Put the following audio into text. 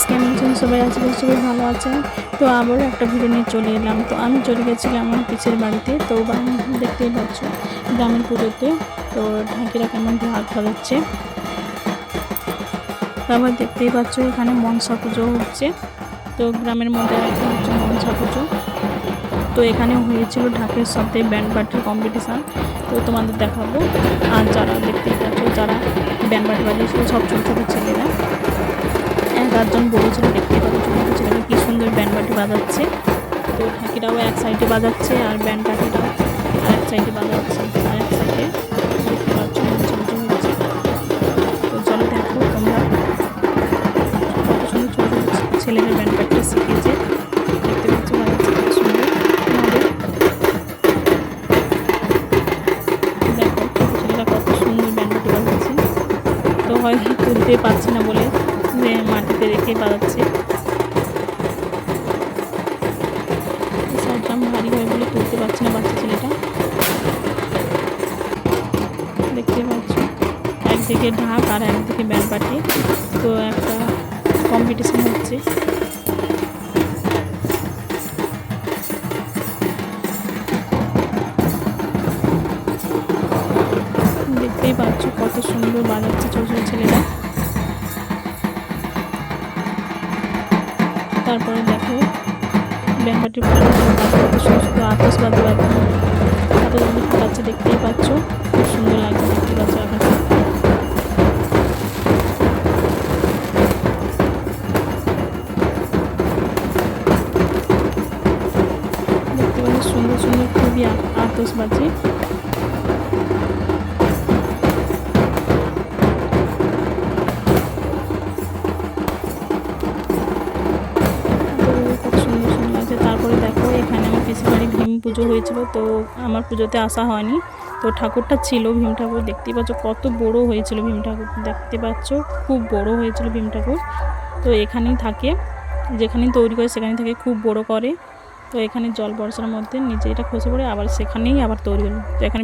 Friends, কেমন আছেন সবাই? আজকে সবাই ভালো আছেন। তো আবারও একটা ভিডিও নিয়ে চলে এলাম। তো আমি চলে গেছিলাম আমার পিসের বাড়িতে। তো দেখতেই পাচ্ছ গ্রামের পুজোতে তো ঢাকিরা কেমন ঢাক বাজাচ্ছে। তারপর দেখতেই পাচ্ছ এখানে মনসা পুজো হচ্ছে। তো গ্রামের মধ্যে একটা হচ্ছে মনসা পুজো। তো এখানে হয়েছিল ঢাকের সাথে ব্যান্ড পার্টির কম্পিটিশান। তো তোমাদের দেখাবো। আর যারা দেখতেই পাচ্ছ যারা ব্যান্ড পার্টি বাজিয়েছিল সব ছোটো ছোটো ছেলেরা, 1-8 জন বড়ো ছেলে দেখতেই পাচ্ছ। ছোটো ছোটো ছেলেরা কী সুন্দর ব্যান্ড পার্টি বাজাচ্ছে। তো ঢাকিরাও এক সাইডে বাজাচ্ছে আর ব্যান্ড পার্টিটাও আর এক সাইডে বাজাচ্ছে, আর এক সাইডে দেখতে পাচ্ছ মঞ্চ পুজো হচ্ছে। তো চলো দেখো তোমরা কত সুন্দর ছোটো ছোটো ছেলেরা ব্যান্ড পার্টিটা শিখেছে। দেখতে পাচ্ছ বাজাচ্ছে কত সুন্দর। দেখো ছোটো ছেলেরা কত সুন্দর ব্যান্ড পার্টি বাজাচ্ছে। তো হয়তো তুলতে পারছি না বলে মাটিতে রেখে বাজাচ্ছে। সাউন্ডটা ভারী হয় বলে তুলতে পারছি না বাচ্চা ছেলেটা। দেখতে পাচ্ছ একদিকে ঢাক আর একদিকে ব্যান্ড পার্টি। তো একটা কম্পিটিশন হচ্ছে। দেখতেই পাচ্ছ কত সুন্দর বাজাচ্ছে ছোটো ছোটো ছেলেরা। তারপরে দেখো ব্যান্ড পার্টির কত সুন্দর আতশবাজি ফাটাচ্ছে। দেখতেই পাচ্ছ খুব সুন্দর লাগছে। দেখতে পাচ্ছ আকাশে দেখতে পাচ্ছ সুন্দর সুন্দর খুবই আতশবাজি। তারপরে দেখো এখানে আমার পিসির বাড়ি ভীম পুজো হয়েছিল। তো আমার পুজোতে আসা হয়নি। তো ঠাকুরটা ছিল ভীম ঠাকুর। দেখতেই পাচ্ছ কত বড় হয়েছিল ভীম ঠাকুর। দেখতে পাচ্ছ খুব বড় হয়েছিল ভীম ঠাকুর। তো এখানেই থাকে, যেখানেই তৈরি করে সেখানেই থাকে, খুব বড় করে। তো এখানে জল বর্ষার মধ্যে নিচে এটা খসে পড়ে আবার সেখানেই আবার তৈরি হলো। তো এখানে